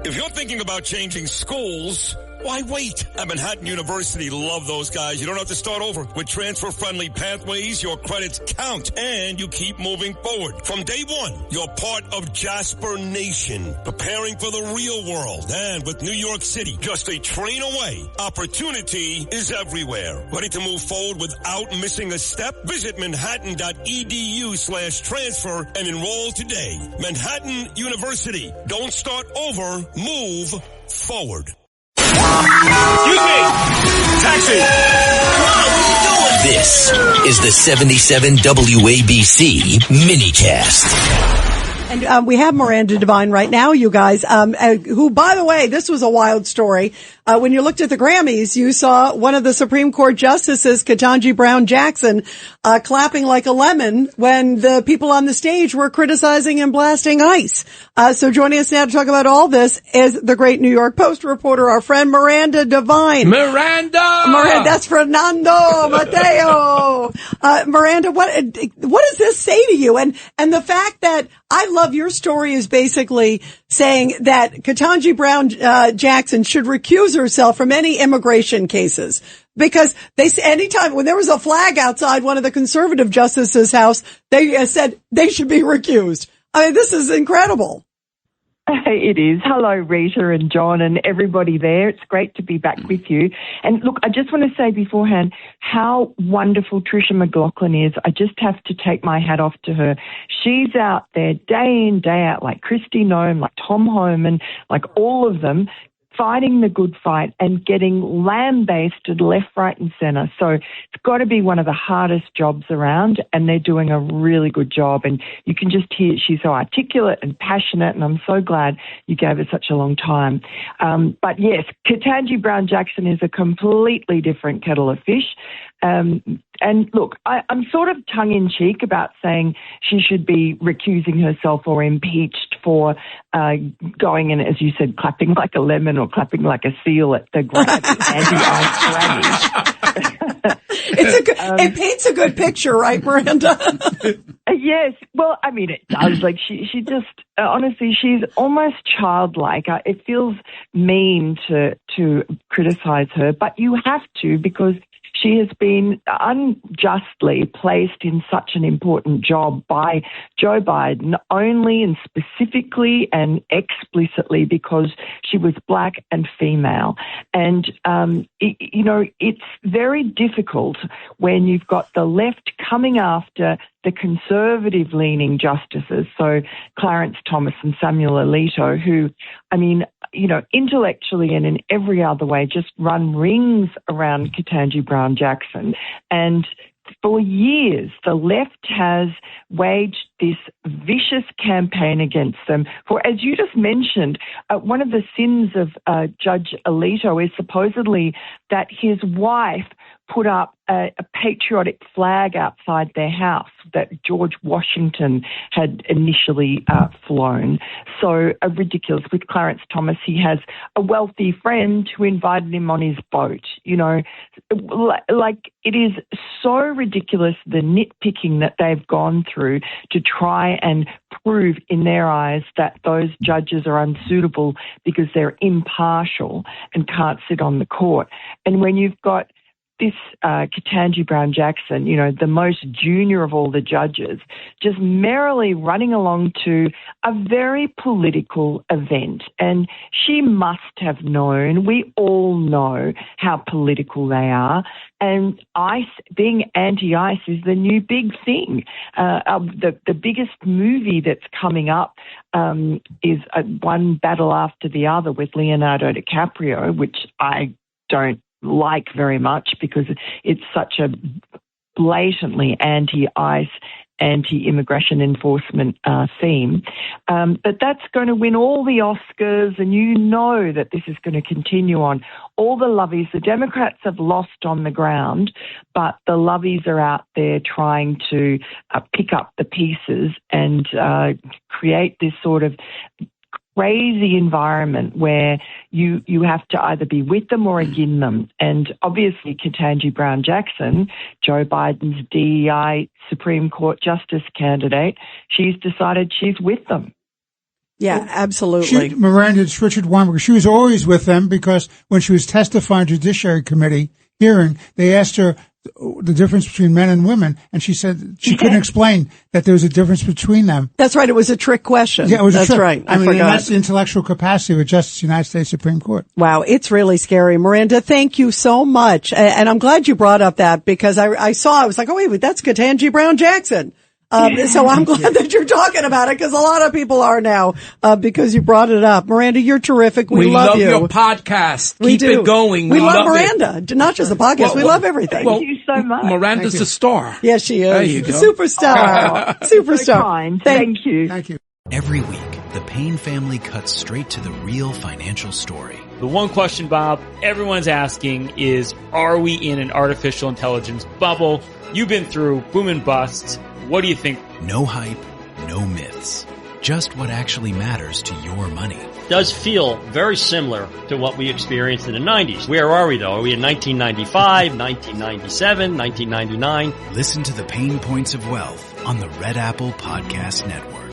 If you're thinking about changing schools, why wait? At Manhattan University, love those guys. You don't have to start over. With transfer-friendly pathways, your credits count, and you keep moving forward. From day one, you're part of Jasper Nation, preparing for the real world. And with New York City just a train away, opportunity is everywhere. Ready to move forward without missing a step? Visit manhattan.edu/transfer and enroll today. Manhattan University. Don't start over. Move forward. Excuse me! Taxi! This is the 77 WABC minicast. And we have Miranda Devine right now, you guys, who, by the way, this was a wild story. When you looked at the Grammys, you saw one of the Supreme Court justices, Ketanji Brown Jackson, clapping like a lemon when the people on the stage were criticizing and blasting ICE. So joining us now to talk about all this is the great New York Post reporter, our friend Miranda Devine. Miranda, that's Fernando Mateo. Miranda, what does this say to you? And the fact that I love your story is basically saying that Ketanji Brown Jackson should recuse herself from any immigration cases, because they say anytime when there was a flag outside one of the conservative justices' house, they said they should be recused. I mean, this is incredible. It is. Hello, Rita and John and everybody there. It's great to be back with you. And look, I just want to say beforehand how wonderful Tricia McLaughlin is. I just have to take my hat off to her. She's out there day in, day out, like Kristi Noem, like Tom Homan, like all of them, fighting the good fight and getting lambasted left, right and centre. So it's got to be one of the hardest jobs around, and they're doing a really good job. And you can just hear she's so articulate and passionate, and I'm so glad you gave her such a long time. But yes, Ketanji Brown Jackson is a completely different kettle of fish. And look, I'm sort of tongue-in-cheek about saying she should be recusing herself or impeached for going in, as you said, clapping like a lemon or clapping like a seal at the anti-ice Grammy. It paints a good picture, right, Miranda? Yes. Well, I mean, it does. Like she just, honestly, she's almost childlike. It feels mean to criticize her, but you have to, because she has been unjustly placed in such an important job by Joe Biden, only and specifically and explicitly because she was black and female. And, it's very difficult when you've got the left coming after the conservative-leaning justices, so Clarence Thomas and Samuel Alito, who, intellectually and in every other way just run rings around Ketanji Brown Jackson. And for years, the left has waged this vicious campaign against them. For, as you just mentioned, one of the sins of Judge Alito is supposedly that his wife put up a patriotic flag outside their house that George Washington had initially flown. So ridiculous. With Clarence Thomas, he has a wealthy friend who invited him on his boat. Like it is so ridiculous, the nitpicking that they've gone through to try and prove in their eyes that those judges are unsuitable because they're impartial and can't sit on the court. And when you've got this Ketanji Brown Jackson, the most junior of all the judges, just merrily running along to a very political event. And she must have known, we all know how political they are. And ICE, being anti-ICE, is the new big thing. The biggest movie that's coming up is One Battle After the Other with Leonardo DiCaprio, which I don't like very much because it's such a blatantly anti-ICE, anti-immigration enforcement theme. But that's going to win all the Oscars, and you know that this is going to continue on. All the lovies, the Democrats have lost on the ground, but the lovies are out there trying to pick up the pieces and create this sort of crazy environment where you have to either be with them or against them. And obviously Ketanji Brown Jackson, Joe Biden's DEI Supreme Court Justice candidate, she's decided she's with them. Yeah, absolutely. Miranda, it's Richard Weinberg. She was always with them because when she was testifying to Judiciary Committee hearing, they asked her the difference between men and women, and she said she couldn't explain that there was a difference between them. That's right. It was a trick question. Yeah, it was That's a trick. right. I mean, forgot. that's the intellectual capacity of a Justice of the United States Supreme Court. Wow, it's really scary. Miranda, thank you so much. And I'm glad you brought up that because I was like, oh, wait, that's Ketanji Brown Jackson. So I'm glad that you're talking about it because a lot of people are now, because you brought it up. Miranda, you're terrific. We love you. Your podcast. We Keep do. it going. We love Miranda. Not just the podcast. We love everything. Thank you so much. Miranda's a star. Yes, she is. There you go. Superstar. Superstar. So kind. Thank you. Thank you. Every week, the Payne family cuts straight to the real financial story. The one question, Bob, everyone's asking is, are we in an artificial intelligence bubble? You've been through boom and bust. What do you think? No hype, no myths. Just what actually matters to your money. Does feel very similar to what we experienced in the 90s. Where are we, though? Are we in 1995, 1997, 1999? Listen to the Pain Points of Wealth on the Red Apple Podcast Network.